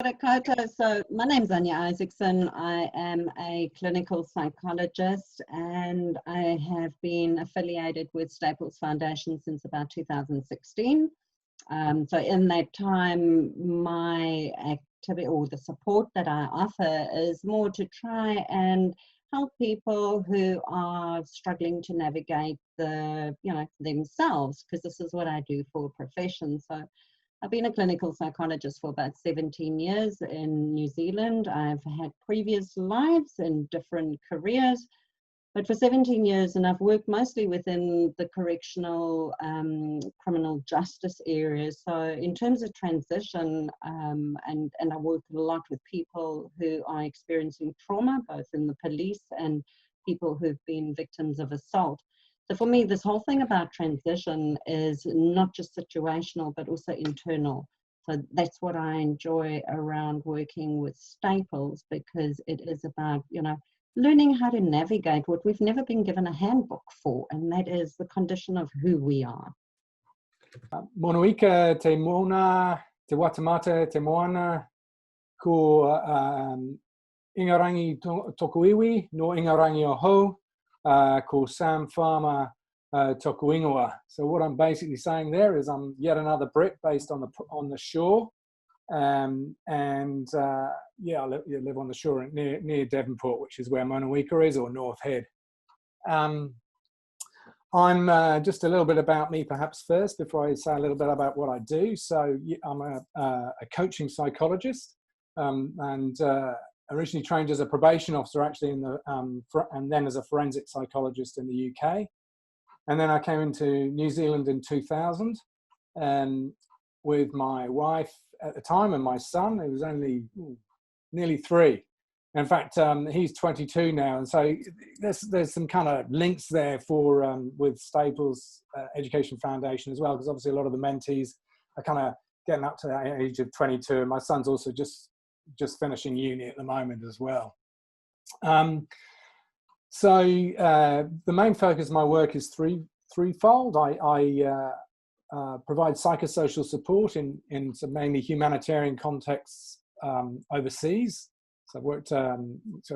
ora koutou. So my name's Anya Isaacson. I am a clinical psychologist and I have been affiliated with Staples Foundation since about 2016. So in that time, my activity or the support that I offer is more to try and help people who are struggling to navigate themselves, because this is what I do for a profession. So I've been a clinical psychologist for about 17 years in New Zealand. I've had previous lives in different careers, but for 17 years, and I've worked mostly within the correctional criminal justice areas. So in terms of transition, and I work a lot with people who are experiencing trauma, both in the police and people who've been victims of assault. So for me, this whole thing about transition is not just situational, but also internal. So that's what I enjoy around working with Staples, because it is about, learning how to navigate what we've never been given a handbook for, and that is the condition of who we are. Monuika te mona, te watamata, te moana, ko ingarangi tokuiwi, no ingarangi o ho. Called Sam Farmer Tokuingawa. So what I'm basically saying there is I'm yet another Brit based on the shore, I live on the shore near Devonport, which is where Monuika is, or North Head. I'm just a little bit about me perhaps first before I say a little bit about what I do. So I'm a coaching psychologist, originally trained as a probation officer, actually, and then as a forensic psychologist in the UK. And then I came into New Zealand in 2000 with my wife at the time and my son, who was only nearly 3. In fact, he's 22 now. And so there's some kind of links there for with Staples Education Foundation as well, because obviously a lot of the mentees are kind of getting up to the age of 22. And my son's also just finishing uni at the moment as well. So the main focus of my work is threefold. I provide psychosocial support in some mainly humanitarian contexts overseas. So I've worked to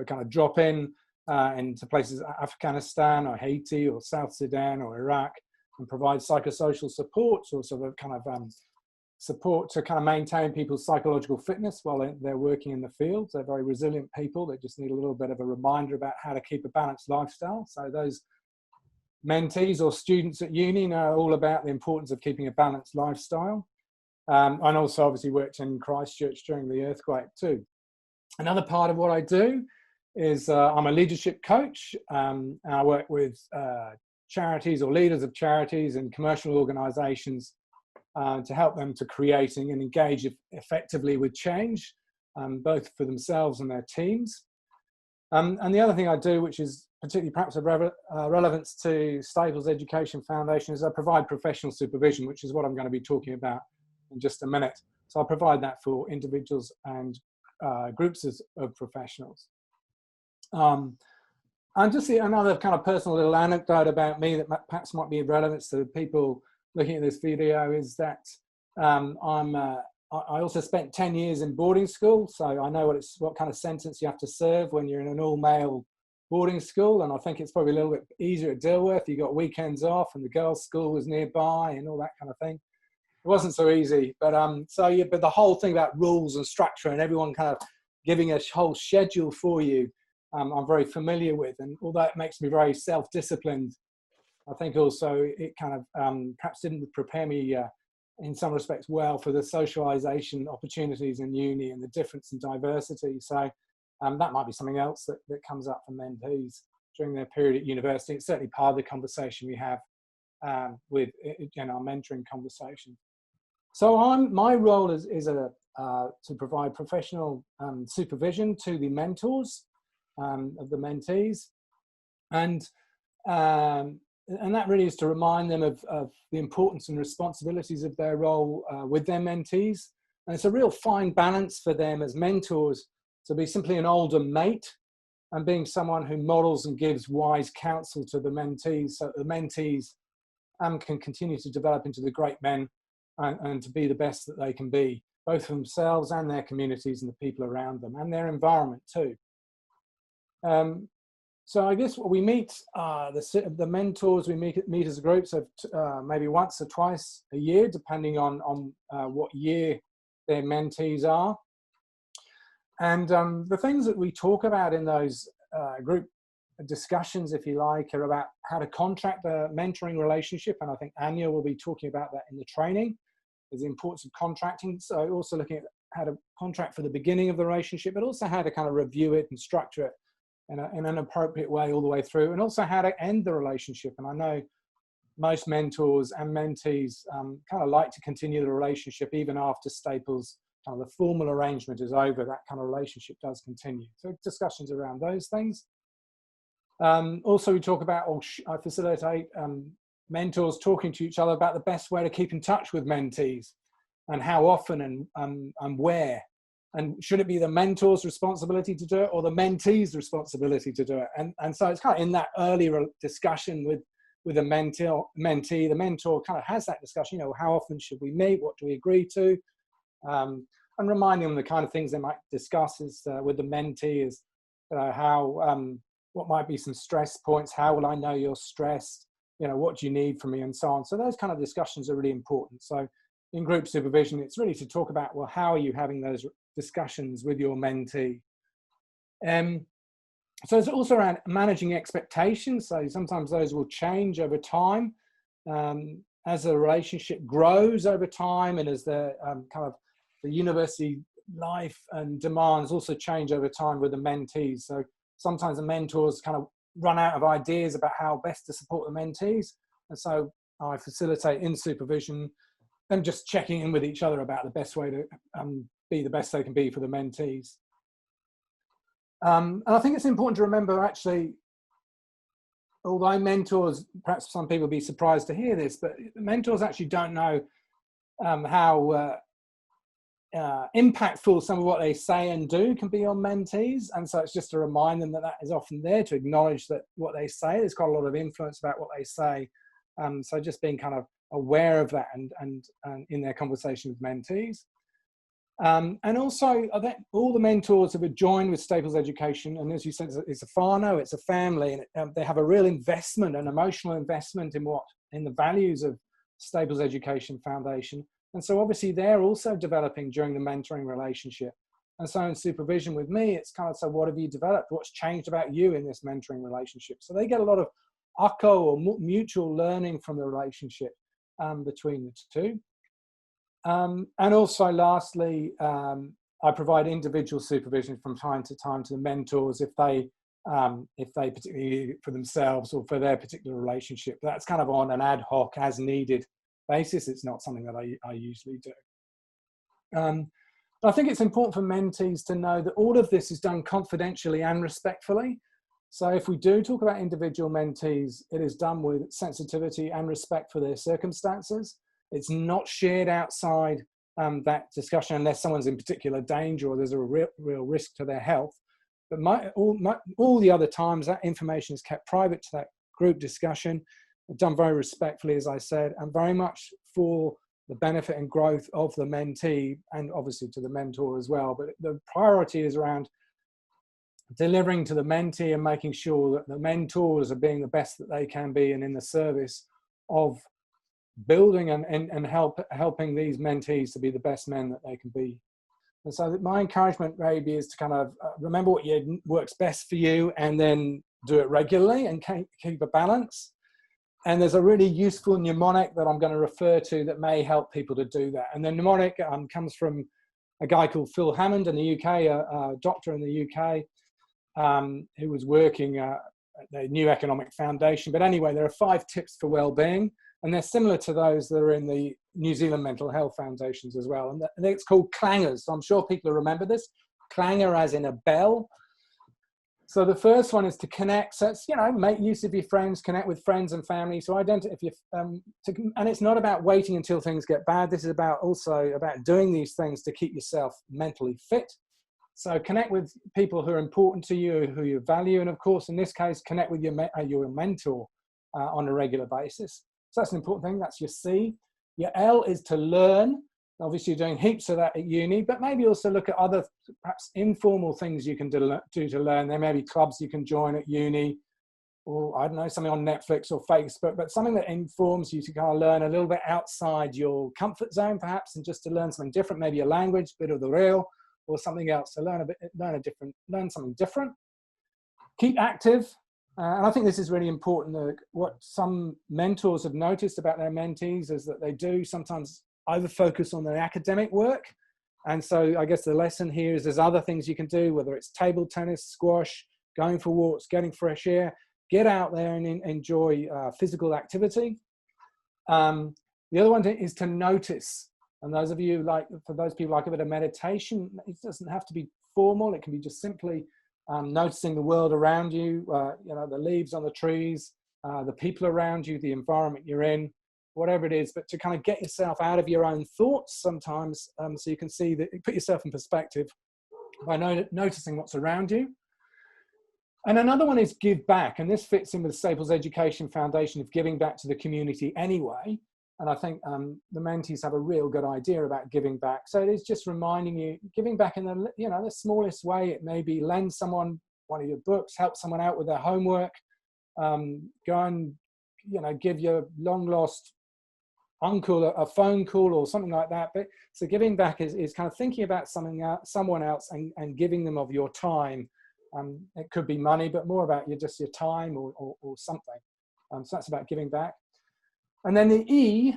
kind of drop into places like Afghanistan or Haiti or South Sudan or Iraq, and provide psychosocial support, or sort of kind of support to kind of maintain people's psychological fitness while they're working in the field. They're very resilient people. They just need a little bit of a reminder about how to keep a balanced lifestyle. So those mentees or students at uni know all about the importance of keeping a balanced lifestyle. And also obviously worked in Christchurch during the earthquake too. Another part of what I do is I'm a leadership coach. And I work with charities or leaders of charities and commercial organizations to help them to creating and engage effectively with change, both for themselves and their teams. And the other thing I do, which is particularly perhaps of relevance to Staples Education Foundation, is I provide professional supervision, which is what I'm going to be talking about in just a minute. So I provide that for individuals and groups of professionals. And just another kind of personal little anecdote about me that perhaps might be of relevance to people looking at this video is that I also spent 10 years in boarding school, so I know what kind of sentence you have to serve when you're in an all-male boarding school, and I think it's probably a little bit easier to deal with. You got weekends off, and the girls' school was nearby, and all that kind of thing. It wasn't so easy, but but the whole thing about rules and structure and everyone kind of giving a whole schedule for you, I'm very familiar with, and although it makes me very self-disciplined, I think also it kind of perhaps didn't prepare me in some respects well for the socialization opportunities in uni and the difference in diversity. So that might be something else that comes up for mentees during their period at university. It's certainly part of the conversation we have with our mentoring conversation. So my role is to provide professional supervision to the mentors of the mentees, and that really is to remind them of the importance and responsibilities of their role with their mentees. And it's a real fine balance for them as mentors to be simply an older mate and being someone who models and gives wise counsel to the mentees, so that the mentees can continue to develop into the great men and to be the best that they can be. both for themselves and their communities and the people around them and their environment too. So I guess we meet, the mentors, we meet as a group, so maybe once or twice a year, depending on what year their mentees are. And the things that we talk about in those group discussions, if you like, are about how to contract the mentoring relationship. And I think Anya will be talking about that in the training, is the importance of contracting. So also looking at how to contract for the beginning of the relationship, but also how to kind of review it and structure it in an appropriate way all the way through, and also how to end the relationship. And I know most mentors and mentees kind of like to continue the relationship even after Staples, kind of the formal arrangement is over, that kind of relationship does continue. So discussions around those things. Also, we talk about, or I facilitate mentors talking to each other about the best way to keep in touch with mentees and how often and where. And should it be the mentor's responsibility to do it or the mentee's responsibility to do it? And so it's kind of in that early discussion with a mentee, the mentor kind of has that discussion, you know, how often should we meet? What do we agree to? And reminding them the kind of things they might discuss is with the mentee is what might be some stress points? How will I know you're stressed? You know, what do you need from me, and so on. So those kind of discussions are really important. So in group supervision, it's really to talk about, well, how are you having those discussions with your mentee? So it's also around managing expectations. So sometimes those will change over time as the relationship grows over time, and as the kind of the university life and demands also change over time with the mentees. So sometimes the mentors kind of run out of ideas about how best to support the mentees. And so I facilitate in supervision them just checking in with each other about the best way to be the best they can be for the mentees. And I think it's important to remember, actually, although mentors, perhaps some people will be surprised to hear this, but mentors actually don't know how impactful some of what they say and do can be on mentees. And so it's just to remind them that that is often there, to acknowledge that what they say, there's quite a lot of influence about what they say. So just being kind of aware of that and in their conversation with mentees. And also, all the mentors who have joined with Staples Education, and as you said, it's a whānau, it's a family, and they have a real investment, an emotional investment in the values of Staples Education Foundation. And so obviously they're also developing during the mentoring relationship. And so in supervision with me, it's kind of, so what have you developed? What's changed about you in this mentoring relationship? So they get a lot of ako, or mutual learning from the relationship between the two. And also lastly, I provide individual supervision from time to time to the mentors if they particularly need it for themselves or for their particular relationship. That's kind of on an ad hoc, as needed basis. It's not something that I usually do. I think it's important for mentees to know that all of this is done confidentially and respectfully. So if we do talk about individual mentees, it is done with sensitivity and respect for their circumstances. It's not shared outside that discussion unless someone's in particular danger or there's a real risk to their health. But all the other times, that information is kept private to that group discussion, done very respectfully, as I said, and very much for the benefit and growth of the mentee, and obviously to the mentor as well. But the priority is around delivering to the mentee and making sure that the mentors are being the best that they can be, and in the service of building and helping these mentees to be the best men that they can be. And so my encouragement maybe is to kind of remember what works best for you, and then do it regularly and keep a balance. And there's a really useful mnemonic that I'm going to refer to that may help people to do that. And the mnemonic comes from a guy called Phil Hammond in the UK, a doctor in the UK, who was working at the New Economic Foundation. But anyway, there are 5 tips for well-being, and they're similar to those that are in the New Zealand Mental Health Foundations as well. And it's called clangers. So I'm sure people remember this. Clanger as in a bell. So the first one is to connect. So it's, make use of your friends, connect with friends and family. So identify and it's not about waiting until things get bad. This is also about doing these things to keep yourself mentally fit. So connect with people who are important to you, who you value. And of course, in this case, connect with your mentor on a regular basis. So that's an important thing. That's your C. Your L is to learn. Obviously, you're doing heaps of that at uni, but maybe also look at other perhaps informal things you can do to learn. There may be clubs you can join at uni, or I don't know, something on Netflix or Facebook, but something that informs you to kind of learn a little bit outside your comfort zone, perhaps, and just to learn something different, maybe a language, bit of the real, or something else. So learn something different. Keep active. And I think this is really important. What some mentors have noticed about their mentees is that they do sometimes over focus on their academic work. And so I guess the lesson here is there's other things you can do, whether it's table tennis, squash, going for walks, getting fresh air. Get out there and enjoy physical activity. The other one is to notice. And those of you for those people like a bit of meditation, it doesn't have to be formal. It can be just simply noticing the world around you, the leaves on the trees, the people around you, the environment you're in, whatever it is, but to kind of get yourself out of your own thoughts sometimes, so you can see that, put yourself in perspective by noticing what's around you. And another one is give back, and this fits in with Staples Education Foundation of giving back to the community anyway. And I think the mentees have a real good idea about giving back. So it is just reminding you, giving back in the smallest way. It may be lend someone one of your books, help someone out with their homework, go and give your long lost uncle a phone call or something like that. But so giving back is kind of thinking about someone else and giving them of your time. It could be money, but more about your time or something. So that's about giving back. And then the E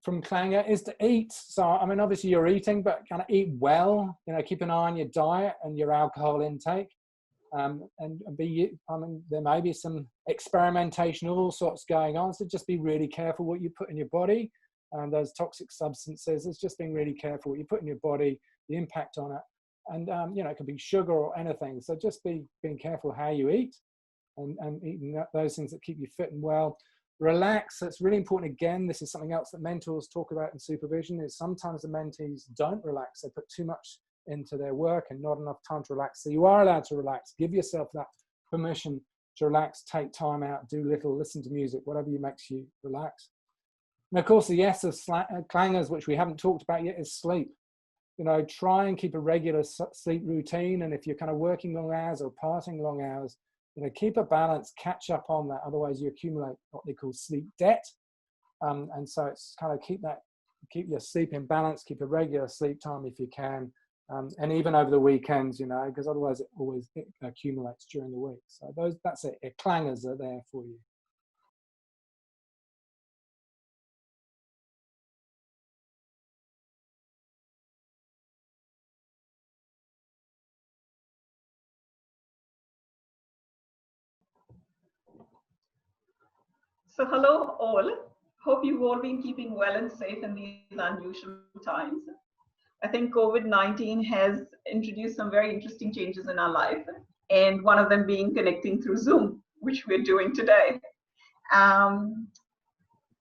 from Klanger is to eat. So, I mean, obviously you're eating, but kind of eat well, keep an eye on your diet and your alcohol intake. There may be some experimentation, all sorts going on. So just be really careful what you put in your body. And those toxic substances, it's just being really careful what you put in your body, the impact on it. And, it could be sugar or anything. So just being careful how you eat and eating those things that keep you fit and well. Relax. That's really important. Again, this is something else that mentors talk about in supervision, is sometimes the mentees don't relax. They put too much into their work and not enough time to relax. So you are allowed to relax. Give yourself that permission to relax, take time out, do little, listen to music, whatever makes you relax. And of course, the S of Klangers, which we haven't talked about yet, is sleep. Try and keep a regular sleep routine. And if you're kind of working long hours or partying long hours, keep a balance, catch up on that. Otherwise you accumulate what they call sleep debt. And so it's kind of keep your sleep in balance, keep a regular sleep time if you can. And even over the weekends, because otherwise it accumulates during the week. So that's it. Klangers are there for you. So hello all. Hope you've all been keeping well and safe in these unusual times. I think COVID-19 has introduced some very interesting changes in our life, and one of them being connecting through Zoom, which we're doing today.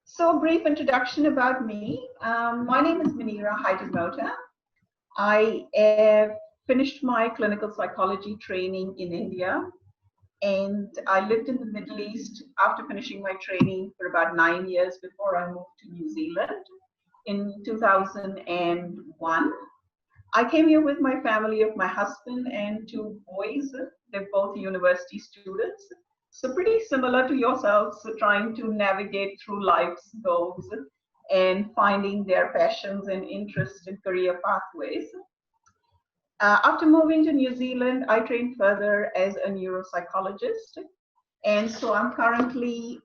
So a brief introduction about me. My name is Munira Haidermota. I have finished my clinical psychology training in India, and I lived in the Middle East after finishing my training for about 9 years before I moved to New Zealand in 2001. I came here with my family of my husband and 2 boys. They're both university students. So pretty similar to yourselves, so trying to navigate through life's goals and finding their passions and interests and career pathways. After moving to New Zealand, I trained further as a neuropsychologist. And so I'm currently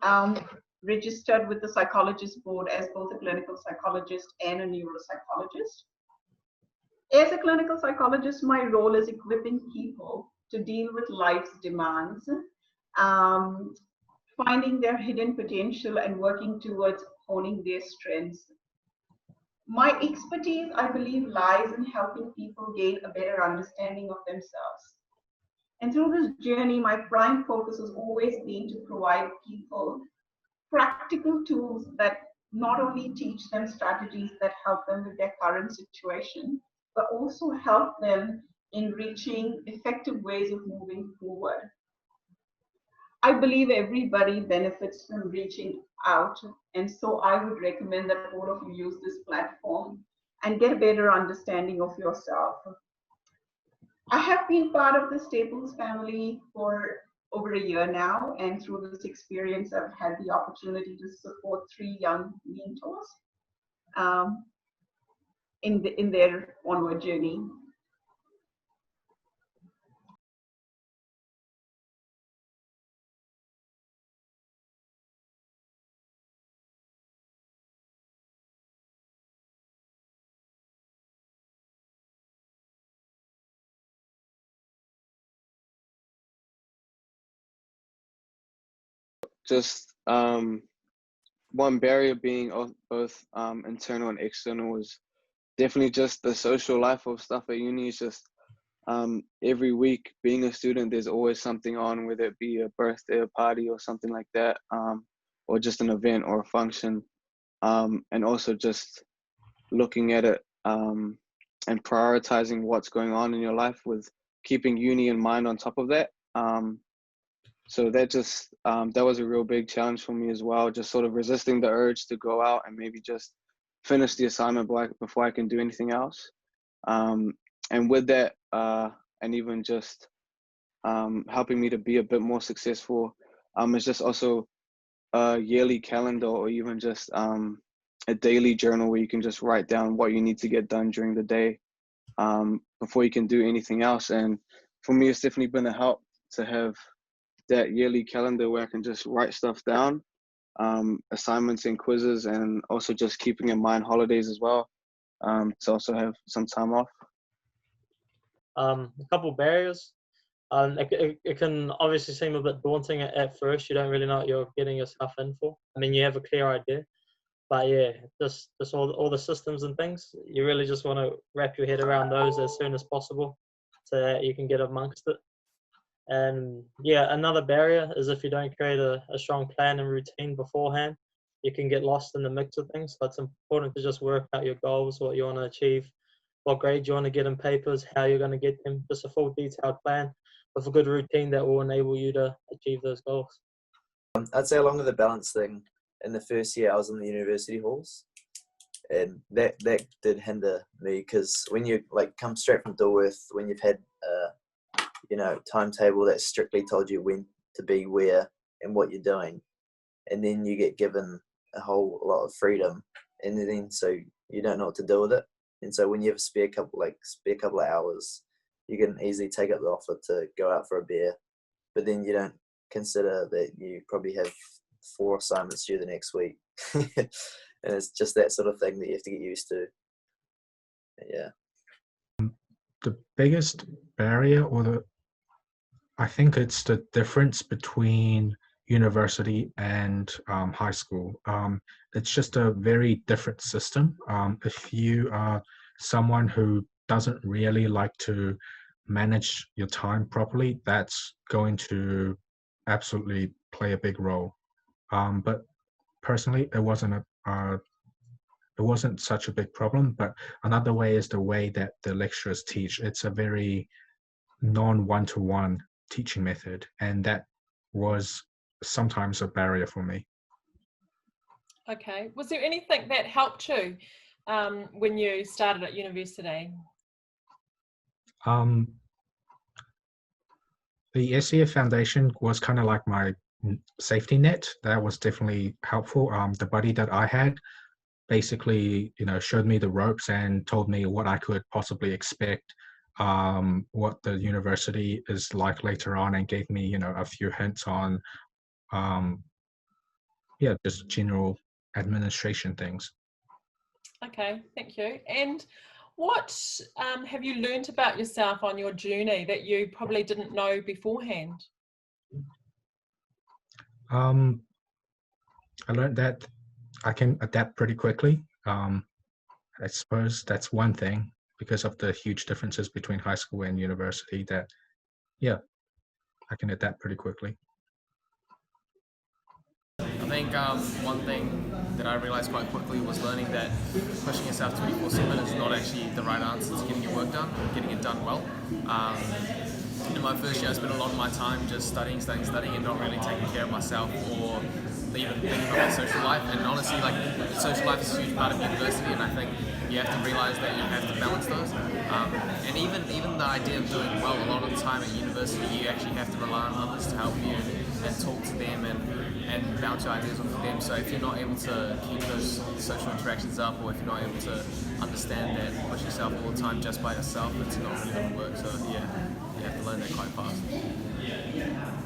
registered with the Psychologist Board as both a clinical psychologist and a neuropsychologist. As a clinical psychologist, my role is equipping people to deal with life's demands, finding their hidden potential and working towards honing their strengths. My expertise, I believe, lies in helping people gain a better understanding of themselves. And through this journey, my prime focus has always been to provide people practical tools that not only teach them strategies that help them with their current situation, but also help them in reaching effective ways of moving forward. I believe everybody benefits from reaching out, and so I would recommend that all of you use this platform and get a better understanding of yourself. I have been part of the Staples family for over a year now, and through this experience, I've had the opportunity to support 3 young mentors in their onward journey. Just one barrier being both internal and external was definitely just the social life of stuff at uni. Is just every week being a student, there's always something on, whether it be a birthday, a party, or something like that, or just an event or a function, and also just looking at it and prioritizing what's going on in your life with keeping uni in mind on top of that. So that just that was a real big challenge for me as well, just sort of resisting the urge to go out and maybe just finish the assignment before I can do anything else. And with that, and even just helping me to be a bit more successful, it's just also a yearly calendar, or even just a daily journal where you can just write down what you need to get done during the day before you can do anything else. And for me, it's definitely been a help to have that yearly calendar where I can just write stuff down, assignments and quizzes, and also just keeping in mind holidays as well, to also have some time off. A couple barriers. It can obviously seem a bit daunting at first. You don't really know what you're getting yourself in for. I mean, you have a clear idea, but yeah, just all the systems and things, you really just want to wrap your head around those as soon as possible so that you can get amongst it. And yeah, another barrier is if you don't create a strong plan and routine beforehand, you can get lost in the mix of things. So it's important to just work out your goals, what you want to achieve, what grade you want to get in papers, how you're going to get them, just a full detailed plan with a good routine that will enable you to achieve those goals. I'd say along with the balance thing, in the first year I was in the university halls, and that did hinder me, because when you come straight from Dilworth, when you've had timetable that strictly told you when to be where and what you're doing, and then you get given a whole lot of freedom, and then so you don't know what to do with it. And so when you have a spare couple of hours, you can easily take up the offer to go out for a beer, but then you don't consider that you probably have 4 assignments due the next week. And it's just that sort of thing that you have to get used to. Yeah. The biggest barrier, I think it's the difference between university and high school. It's just a very different system. If you are someone who doesn't really like to manage your time properly, that's going to absolutely play a big role. But personally, it wasn't such a big problem. But another way is the way that the lecturers teach. It's a very non-one-to-one teaching method, and that was sometimes a barrier for me. Okay. Was there anything that helped you when you started at university? The SEF Foundation was kind of like my safety net. That was definitely helpful. The buddy that I had basically, showed me the ropes and told me what I could possibly expect, what the university is like later on, and gave me, a few hints on, just general administration things. Okay, thank you. And what have you learned about yourself on your journey that you probably didn't know beforehand? I learned that I can adapt pretty quickly. I suppose that's one thing, because of the huge differences between high school and university, that, I can adapt pretty quickly. I think one thing that I realized quite quickly was learning that pushing yourself 24/7 is not actually the right answer to getting your work done, getting it done well. in my first year I spent a lot of my time just studying and not really taking care of myself or even thinking about my social life. And honestly, like, social life is a huge part of university, and I think you have to realize that you have to balance those. And even the idea of doing well, a lot of the time at university you actually have to rely on others to help you and talk to them and bounce your ideas off of them. So if you're not able to keep those social interactions up, or if you're not able to understand that and push yourself all the time just by yourself, it's not really going to work. So yeah, you have to learn that quite fast.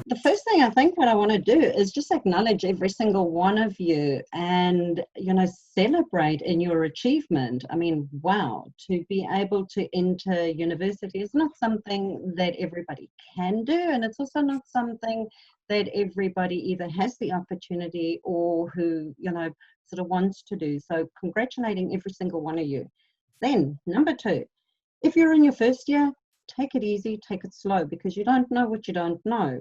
The first thing I think what I want to do is just acknowledge every single one of you and, you know, celebrate in your achievement. I mean, wow, to be able to enter university is not something that everybody can do, and it's also not something that everybody either has the opportunity or who, you know, sort of wants to do. So congratulating every single one of you. Then, number two, if you're in your first year, take it easy, take it slow, because you don't know what you don't know.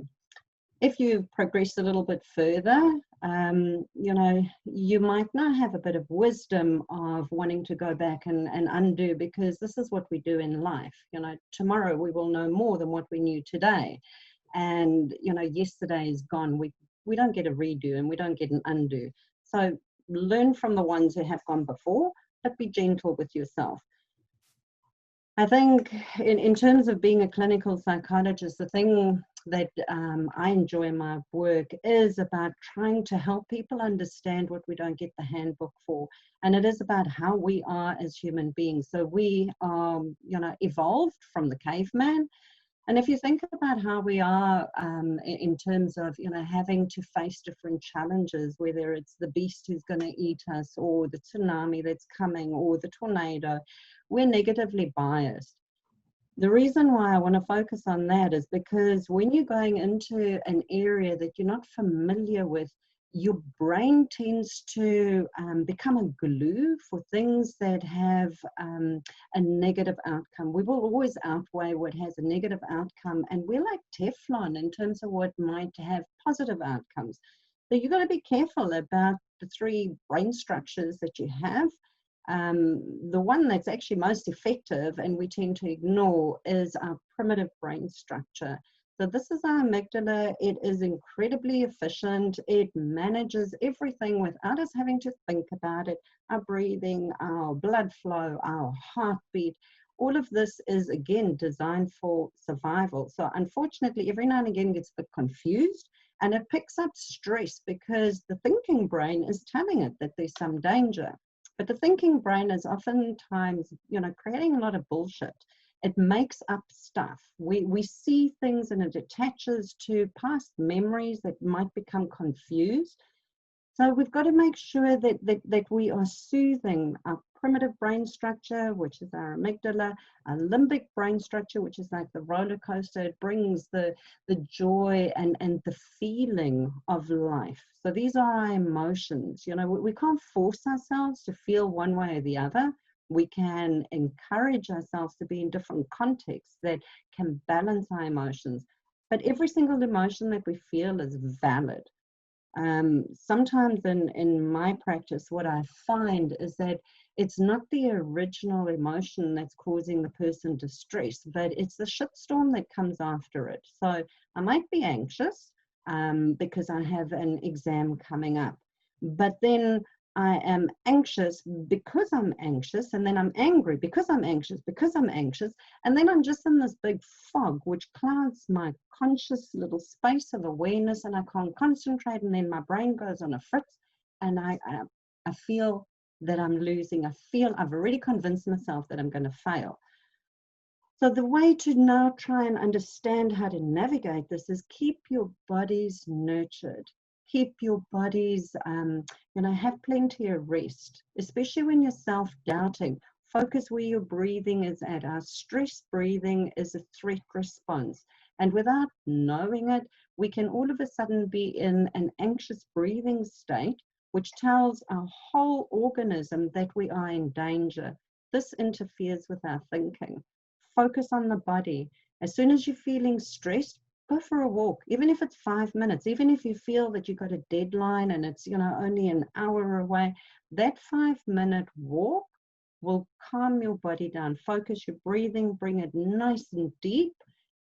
If you progress a little bit further, you know, you might now have a bit of wisdom of wanting to go back and undo, because this is what we do in life. You know, tomorrow we will know more than what we knew today. And, you know, yesterday is gone. We don't get a redo and we don't get an undo. So learn from the ones who have gone before, but be gentle with yourself. I think in terms of being a clinical psychologist, the thing that I enjoy in my work is about trying to help people understand what we don't get the handbook for. And it is about how we are as human beings. So we are, you know, evolved from the caveman. And if you think about how we are in terms of, you know, having to face different challenges, whether it's the beast who's going to eat us or the tsunami that's coming or the tornado, we're negatively biased. The reason why I want to focus on that is because when you're going into an area that you're not familiar with, your brain tends to become a glue for things that have a negative outcome. We will always outweigh what has a negative outcome, and we're like Teflon in terms of what might have positive outcomes. So you've got to be careful about the three brain structures that you have. The one that's actually most effective and we tend to ignore is our primitive brain structure. So this is our amygdala. It is incredibly efficient. It manages everything without us having to think about it. Our breathing, our blood flow, our heartbeat, all of this is, again, designed for survival. So unfortunately, every now and again gets a bit confused, and it picks up stress because the thinking brain is telling it that there's some danger. But the thinking brain is oftentimes, you know, creating a lot of bullshit. It makes up stuff. We see things and it attaches to past memories that might become confused. So we've got to make sure that we are soothing our primitive brain structure, which is our amygdala, our limbic brain structure, which is like the roller coaster. It brings the joy and the feeling of life. So these are our emotions. You know, we can't force ourselves to feel one way or the other. We can encourage ourselves to be in different contexts that can balance our emotions. But every single emotion that we feel is valid. Sometimes in my practice, what I find is that it's not the original emotion that's causing the person distress, but it's the shitstorm that comes after it. So I might be anxious because I have an exam coming up, but then I am anxious because I'm anxious, and then I'm angry because I'm anxious, and then I'm just in this big fog which clouds my conscious little space of awareness, and I can't concentrate, and then my brain goes on a fritz, and I feel that I'm losing. I feel I've already convinced myself that I'm going to fail. So the way to now try and understand how to navigate this is keep your bodies nurtured. Keep your bodies, have plenty of rest, especially when you're self-doubting. Focus where your breathing is at. Our stress breathing is a threat response. And without knowing it, we can all of a sudden be in an anxious breathing state, which tells our whole organism that we are in danger. This interferes with our thinking. Focus on the body. As soon as you're feeling stressed, go for a walk, even if it's 5 minutes, even if you feel that you've got a deadline and it's, only an hour away, that 5-minute walk will calm your body down. Focus your breathing, bring it nice and deep,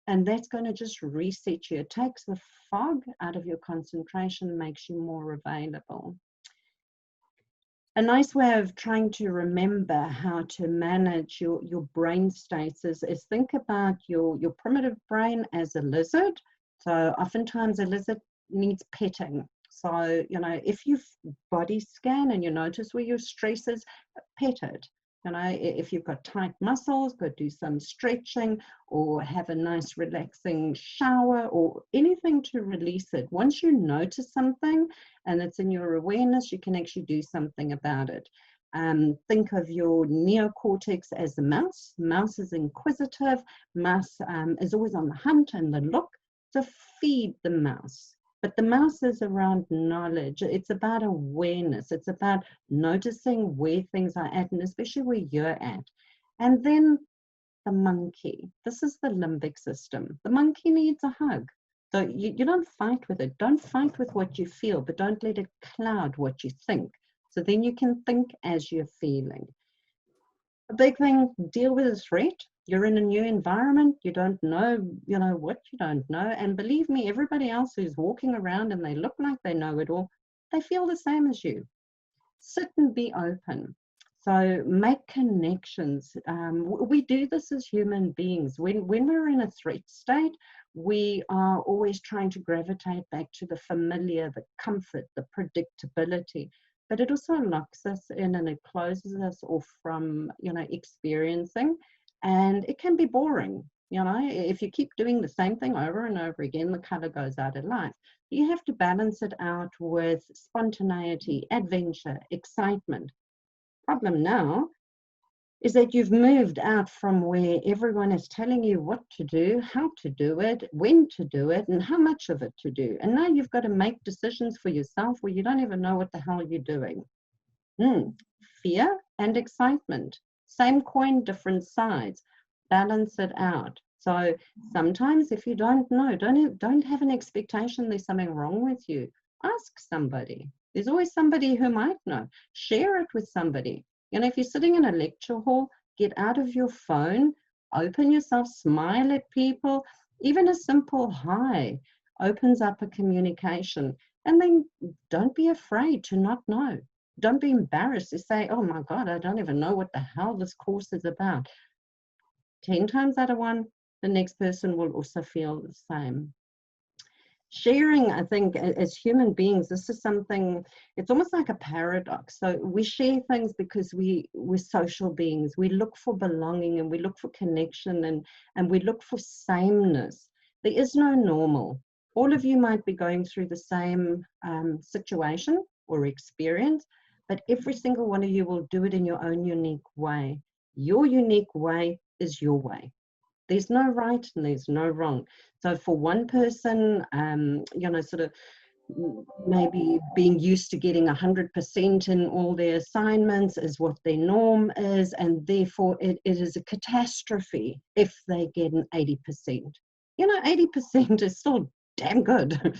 And that's going to just reset you. It takes the fog out of your concentration, makes you more available. A nice way of trying to remember how to manage your brain states is think about your primitive brain as a lizard. So oftentimes a lizard needs petting. So, you know, if you body scan and you notice where your stress is, pet it. You know, if you've got tight muscles, go do some stretching or have a nice relaxing shower or anything to release it. Once you notice something and it's in your awareness, you can actually do something about it. Think of your neocortex as a mouse. Mouse is inquisitive. Mouse is always on the hunt and the look. So feed the mouse. But the mouse is around knowledge. It's about awareness. It's about noticing where things are at, and especially where you're at. And then the monkey. This is the limbic system. The monkey needs a hug. So you don't fight with it. Don't fight with what you feel, but don't let it cloud what you think. So then you can think as you're feeling. A big thing, deal with a threat. You're in a new environment, you don't know, you know, what you don't know. And believe me, everybody else who's walking around and they look like they know it all, they feel the same as you. Sit and be open. So make connections. We do this as human beings. When we're in a threat state, we are always trying to gravitate back to the familiar, the comfort, the predictability. But it also locks us in and it closes us off from, you know, experiencing. And it can be boring, you know, if you keep doing the same thing over and over again, the color goes out of life. You have to balance it out with spontaneity, adventure, excitement. Problem now is that you've moved out from where everyone is telling you what to do, how to do it, when to do it, and how much of it to do. And now you've got to make decisions for yourself where you don't even know what the hell you're doing. Fear and excitement. Same coin, different sides. Balance it out. So sometimes if you don't know, don't have an expectation there's something wrong with you. Ask somebody. There's always somebody who might know. Share it with somebody. You know, if you're sitting in a lecture hall, get out of your phone, open yourself, smile at people. Even a simple hi opens up a communication. And then don't be afraid to not know. Don't be embarrassed to say, oh my God, I don't even know what the hell this course is about. 10 times out of 1, the next person will also feel the same. Sharing, I think, as human beings, this is something, it's almost like a paradox. So we share things because we're social beings. We look for belonging and we look for connection and we look for sameness. There is no normal. All of you might be going through the same situation or experience, but every single one of you will do it in your own unique way. Your unique way is your way. There's no right and there's no wrong. So for one person, you know, sort of maybe being used to getting 100% in all their assignments is what their norm is, and therefore it is a catastrophe if they get an 80%. You know, 80% is still damn good.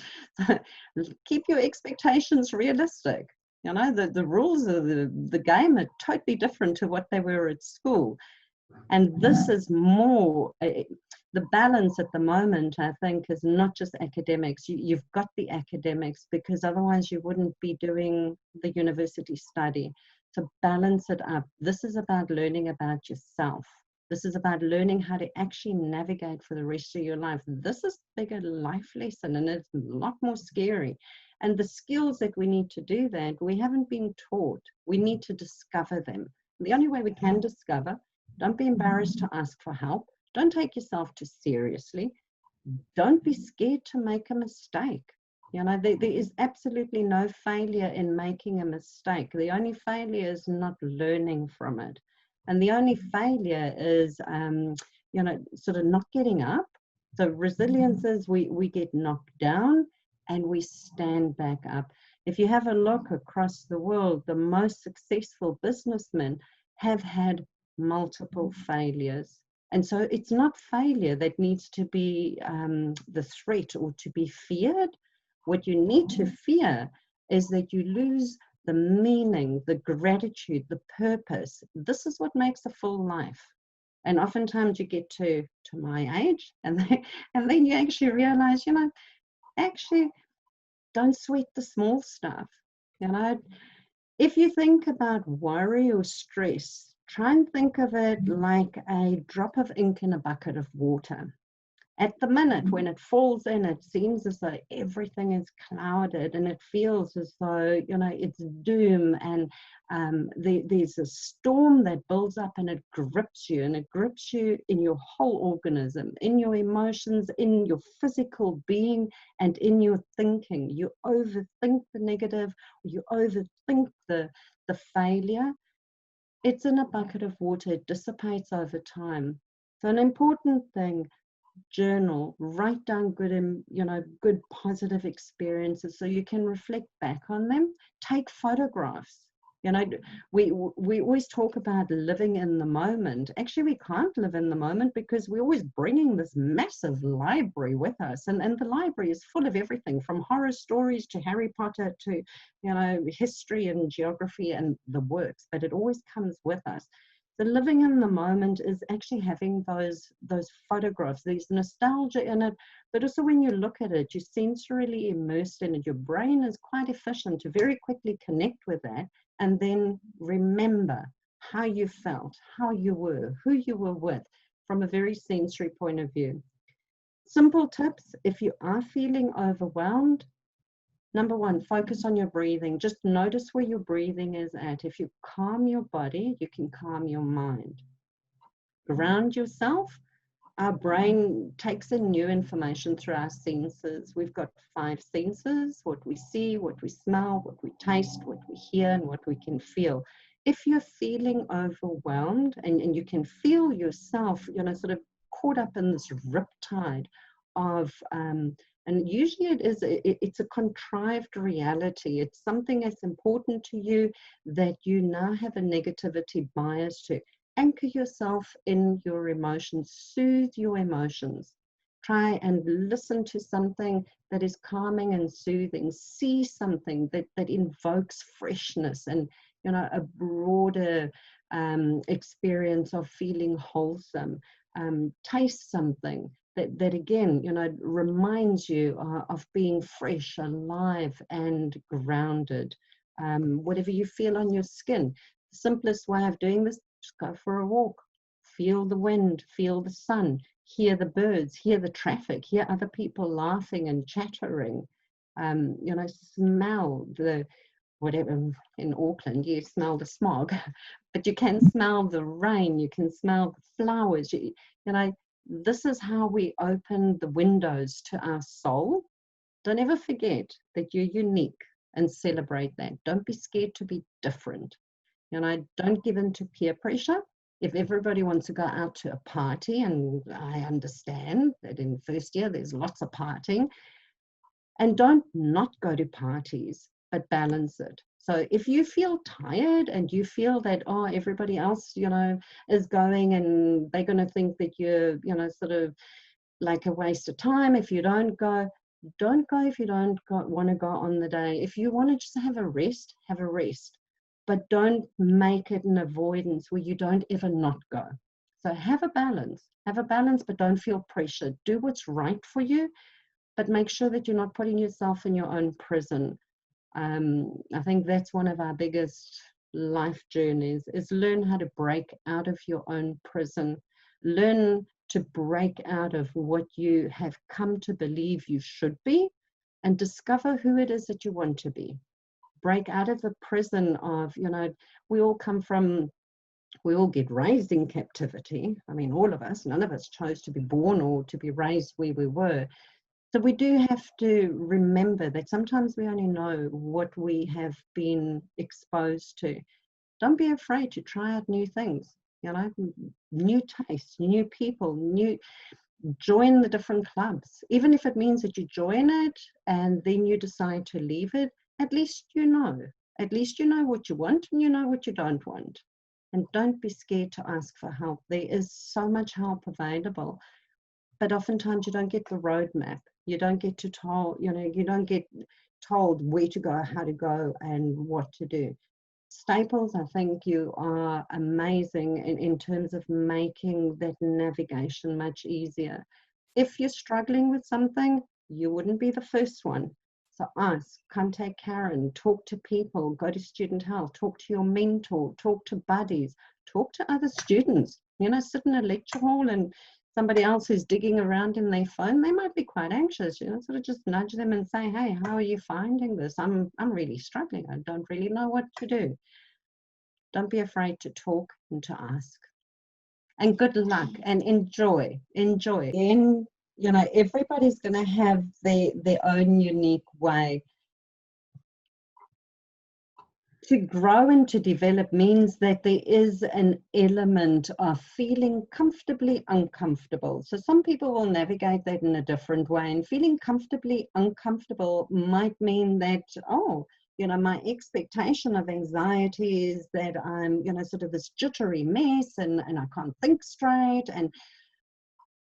Keep your expectations realistic. You know, the rules of the game are totally different to what they were at school. And this is more, the balance at the moment, I think, is not just academics. You've got the academics because otherwise you wouldn't be doing the university study. So balance it up. This is about learning about yourself. This is about learning how to actually navigate for the rest of your life. This is a bigger life lesson and it's a lot more scary. And the skills that we need to do that, we haven't been taught. We need to discover them. The only way we can discover, don't be embarrassed to ask for help. Don't take yourself too seriously. Don't be scared to make a mistake. You know, there is absolutely no failure in making a mistake. The only failure is not learning from it. And the only failure is, you know, sort of not getting up. So resilience is we get knocked down and we stand back up. If you have a look across the world, the most successful businessmen have had multiple failures. And so it's not failure that needs to be the threat or to be feared. What you need to fear is that you lose the meaning, the gratitude, the purpose. This is what makes a full life. And oftentimes you get to my age, and then you actually realize, actually don't sweat the small stuff. If you think about worry or stress, try and think of it like a drop of ink in a bucket of water. At the minute, when it falls in, it seems as though everything is clouded, and it feels as though, it's doom, and there's a storm that builds up, and it grips you in your whole organism, in your emotions, in your physical being, and in your thinking. You overthink the negative, you overthink the failure. It's in a bucket of water, it dissipates over time. So an important thing, journal, write down good positive experiences so you can reflect back on them. Take photographs. We always talk about living in the moment. Actually, we can't live in the moment because we're always bringing this massive library with us, and the library is full of everything from horror stories to Harry Potter to history and geography and the works, but it always comes with us. So living in the moment is actually having those photographs. There's nostalgia in it, but also when you look at it, you're sensorily immersed in it. Your brain is quite efficient to very quickly connect with that and then remember how you felt, how you were, who you were with from a very sensory point of view. Simple tips: if you are feeling overwhelmed, number one, focus on your breathing. Just notice where your breathing is at. If you calm your body, you can calm your mind. Ground yourself. Our brain takes in new information through our senses. We've got 5 senses: what we see, what we smell, what we taste, what we hear, and what we can feel. If you're feeling overwhelmed and you can feel yourself, sort of caught up in this riptide of, and usually it's a contrived reality. It's something that's important to you that you now have a negativity bias to. Anchor yourself in your emotions, soothe your emotions. Try and listen to something that is calming and soothing. See something that invokes freshness and, a broader experience of feeling wholesome. Taste something that again, reminds you of being fresh, alive, and grounded. Whatever you feel on your skin. The simplest way of doing this: just go for a walk, feel the wind, feel the sun, hear the birds, hear the traffic, hear other people laughing and chattering. Smell the, whatever, in Auckland, you smell the smog, but you can smell the rain, you can smell the flowers. This is how we open the windows to our soul. Don't ever forget that you're unique and celebrate that. Don't be scared to be different. Don't give in to peer pressure. If everybody wants to go out to a party, and I understand that in first year there's lots of partying, and don't not go to parties, but balance it. So if you feel tired and you feel that, everybody else, is going, and they're going to think that you're, sort of like a waste of time if you don't go, don't go if you don't want to go on the day. If you want to just have a rest, have a rest. But don't make it an avoidance where you don't ever not go. So have a balance, but don't feel pressured. Do what's right for you, but make sure that you're not putting yourself in your own prison. I think that's one of our biggest life journeys, is learn how to break out of your own prison. Learn to break out of what you have come to believe you should be, and discover who it is that you want to be. Break out of the prison of, we all get raised in captivity. I mean, all of us, none of us chose to be born or to be raised where we were. So we do have to remember that sometimes we only know what we have been exposed to. Don't be afraid to try out new things, new tastes, new people, join the different clubs. Even if it means that you join it and then you decide to leave it, at least you know what you want and you know what you don't want. And don't be scared to ask for help. There is so much help available, but oftentimes you don't get the roadmap. You don't get to told, you don't get told where to go, how to go, and what to do. Staples, I think you are amazing in terms of making that navigation much easier. If you're struggling with something, you wouldn't be the first one. So ask, contact Karen, talk to people, go to student health, talk to your mentor, talk to buddies, talk to other students. You know, sit in a lecture hall and somebody else who's digging around in their phone, they might be quite anxious, you know, sort of just nudge them and say, hey, how are you finding this? I'm really struggling. I don't really know what to do. Don't be afraid to talk and to ask. And good luck and enjoy. And, you know, everybody's going to have their own unique way. To grow and to develop means that there is an element of feeling comfortably uncomfortable. So some people will navigate that in a different way, and feeling comfortably uncomfortable might mean that, oh, you know, my expectation of anxiety is that I'm, you know, sort of this jittery mess and I can't think straight.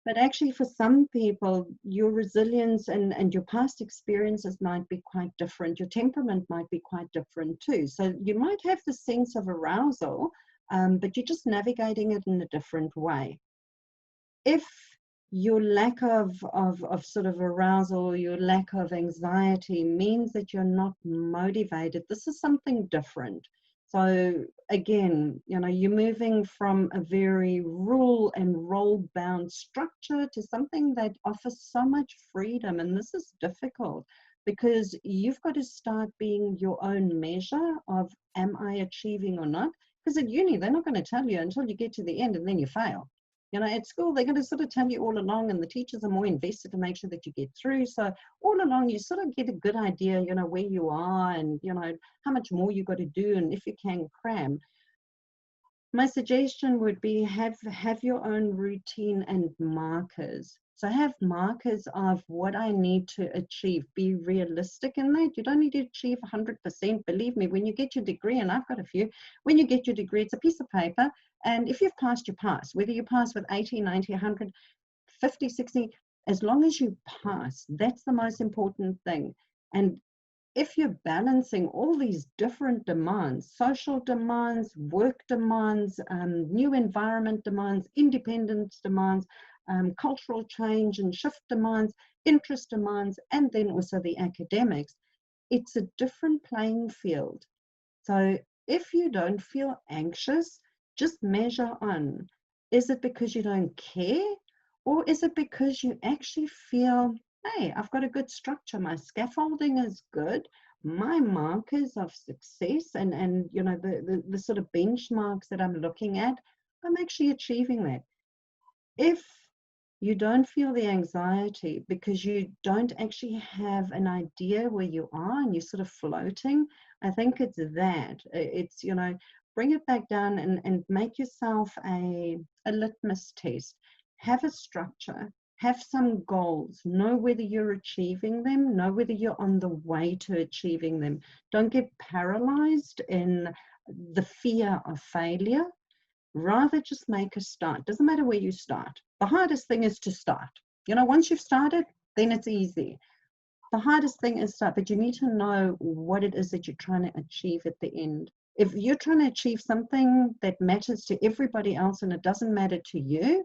But actually, for some people, your resilience and your past experiences might be quite different. Your temperament might be quite different too. So you might have the sense of arousal, but you're just navigating it in a different way. If your lack of sort of arousal, your lack of anxiety means that you're not motivated, this is something different. So again, you know, you're moving from a very rule and role-bound structure to something that offers so much freedom. And this is difficult because you've got to start being your own measure of, am I achieving or not? Because at uni, they're not going to tell you until you get to the end and then you fail. You know, at school, they're going to sort of tell you all along, and the teachers are more invested to make sure that you get through. So all along, you sort of get a good idea, you know, where you are and, you know, how much more you got to do and if you can cram. My suggestion would be have your own routine and markers. So have markers of what I need to achieve. Be realistic in that. You don't need to achieve 100%. Believe me, when you get your degree, and I've got a few, when you get your degree, it's a piece of paper. And if you've passed, you pass. Whether you pass with 80, 90, 100, 50, 60, as long as you pass, that's the most important thing. And if you're balancing all these different demands, social demands, work demands, new environment demands, independence demands, cultural change and shift demands, interest demands, and then also the academics, it's a different playing field. So if you don't feel anxious, just measure on. Is it because you don't care? Or is it because you actually feel, hey, I've got a good structure, my scaffolding is good, my markers of success and you know, the sort of benchmarks that I'm looking at, I'm actually achieving that. If you don't feel the anxiety because you don't actually have an idea where you are and you're sort of floating, I think it's that. It's, you know, bring it back down and make yourself a litmus test. Have a structure, have some goals, know whether you're achieving them, know whether you're on the way to achieving them. Don't get paralyzed in the fear of failure. Rather just make a start. Doesn't matter where you start. The hardest thing is to start. You know, once you've started, then it's easy. The hardest thing is start, but you need to know what it is that you're trying to achieve at the end. If you're trying to achieve something that matters to everybody else and it doesn't matter to you,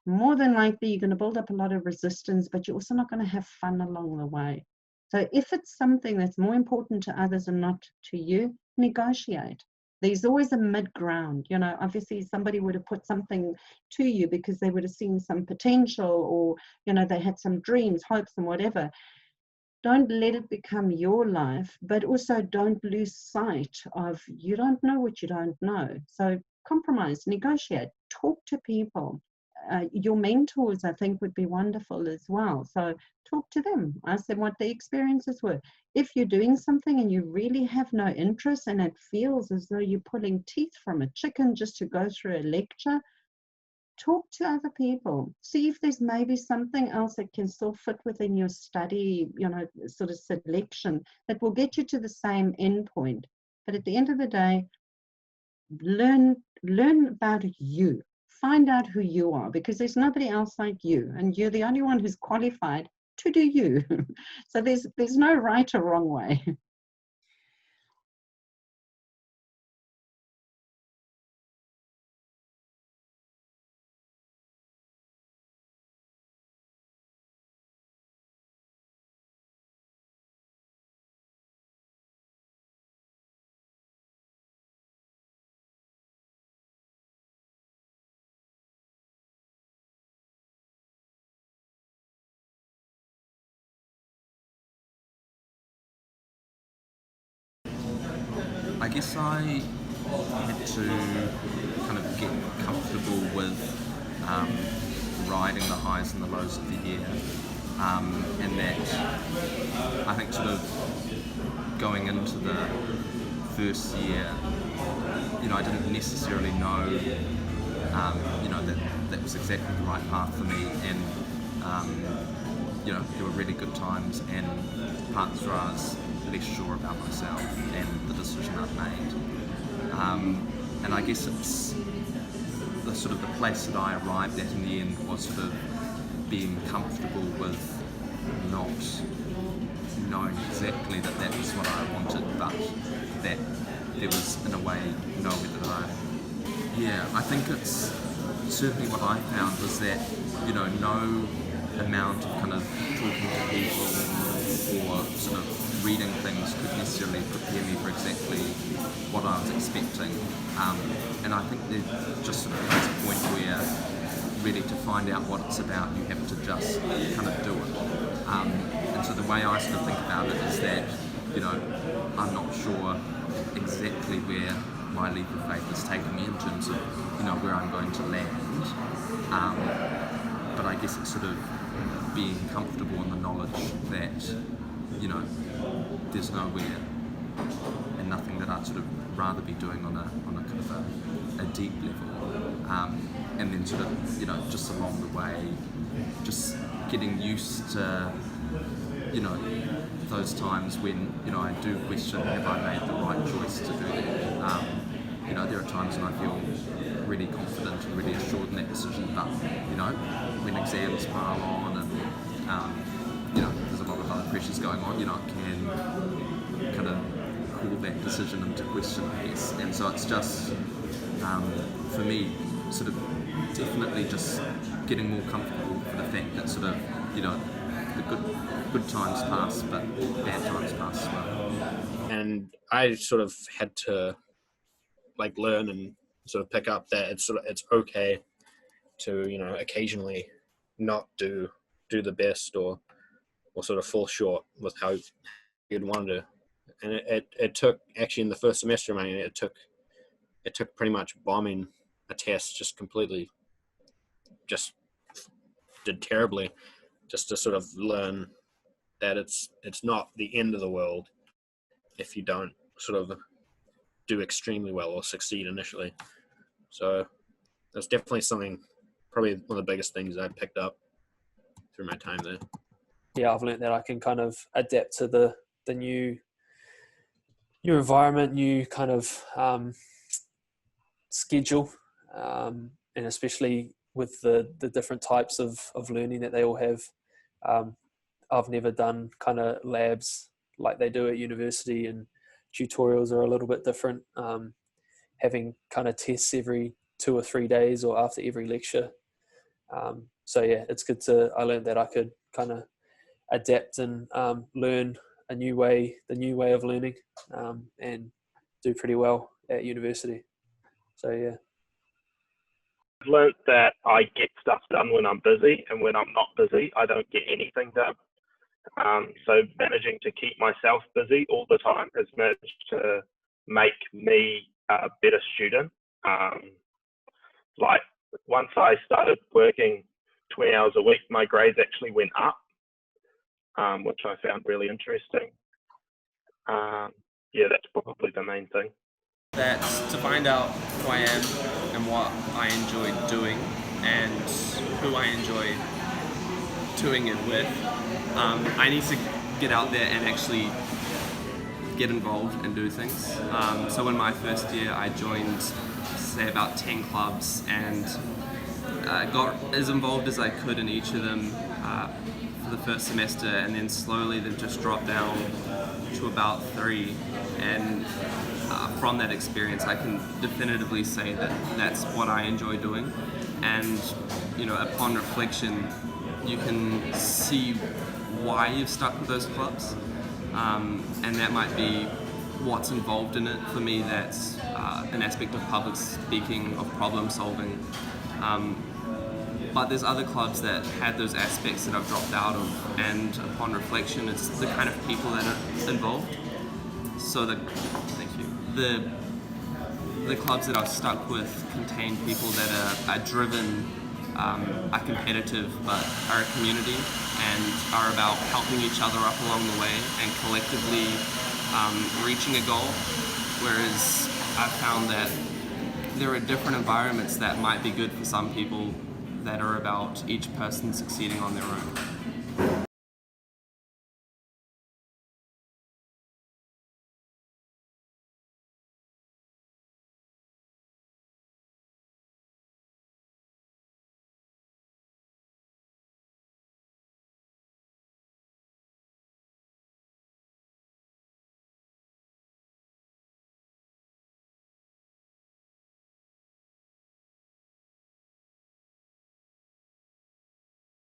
more than likely you're going to build up a lot of resistance, but you're also not going to have fun along the way. So if it's something that's more important to others and not to you, negotiate. There's always a mid-ground. You know, obviously somebody would have put something to you because they would have seen some potential, or, you know, they had some dreams, hopes and whatever. Don't let it become your life, but also don't lose sight of, you don't know what you don't know. So compromise, negotiate, talk to people. Your mentors, I think, would be wonderful as well. So talk to them, ask them what their experiences were. If you're doing something and you really have no interest and it feels as though you're pulling teeth from a chicken just to go through a lecture, talk to other people. See if there's maybe something else that can still fit within your study, you know, sort of selection that will get you to the same endpoint. But at the end of the day, learn about you. Find out who you are, because there's nobody else like you, and you're the only one who's qualified to do you. So there's no right or wrong way. guess I had to kind of get comfortable with riding the highs and the lows of the year, and that I think sort of going into the first year, I didn't necessarily know, that was exactly the right path for me, and there were really good times and parts where I was less sure about myself and the decision I'd made. And I guess it's the sort of the place that I arrived at in the end was sort of being comfortable with not knowing exactly that that was what I wanted, but that there was, in a way, nowhere that I think it's certainly what I found was that, no amount of kind of talking to people or sort of reading things could necessarily prepare me for exactly what I was expecting. And I think there just sort of comes a point where really to find out what it's about, you have to just kind of do it. And so the way I sort of think about it is that, I'm not sure exactly where my leap of faith has taken me in terms of, where I'm going to land. But I guess it's sort of being comfortable in the knowledge that, there's nowhere and nothing that I'd sort of rather be doing on a kind of a deep level. And then sort of, just along the way, just getting used to, those times when, I do question, have I made the right choice to do that? There are times when I feel really confident and really assured in that decision, but, when exams pile on and, there's a lot of other pressures going on, it can kind of call that decision into question, I guess. And so it's just, for me, sort of definitely just getting more comfortable for the fact that sort of, the good times pass, but bad times pass as well. And I sort of had to learn and sort of pick up that it's okay to occasionally not do the best or sort of fall short with how you'd want to. And it took, actually in the first semester, it took pretty much bombing a test, just completely just did terribly, just to sort of learn that it's not the end of the world if you don't sort of do extremely well or succeed initially. So that's definitely something, probably one of the biggest things I picked up through my time there. Yeah, I've learned that I can kind of adapt to the new environment, new kind of schedule, and especially with the different types of learning that they all have. I've never done kind of labs like they do at university, and tutorials are a little bit different. Having kind of tests every 2 or 3 days or after every lecture. So yeah, it's good I learned that I could kind of adapt and learn the new way of learning, and do pretty well at university. So yeah. I've learned that I get stuff done when I'm busy, and when I'm not busy, I don't get anything done. So managing to keep myself busy all the time has managed to make me a better student. Once I started working 20 hours a week, my grades actually went up, which I found really interesting. Yeah, that's probably the main thing. That's to find out who I am and what I enjoy doing and who I enjoy doing it with. I need to get out there and actually get involved and do things. So in my first year, I joined, say, about 10 clubs and got as involved as I could in each of them for the first semester, and then slowly they've just dropped down to about 3. And from that experience, I can definitively say that that's what I enjoy doing. And, upon reflection, you can see why you've stuck with those clubs. And that might be what's involved in it. For me, that's an aspect of public speaking, of problem solving. But there's other clubs that had those aspects that I've dropped out of, and upon reflection, it's the kind of people that are involved. So thank you. the clubs that I've stuck with contain people that are driven, are competitive, but are a community and are about helping each other up along the way and collectively reaching a goal. Whereas I've found that there are different environments that might be good for some people that are about each person succeeding on their own.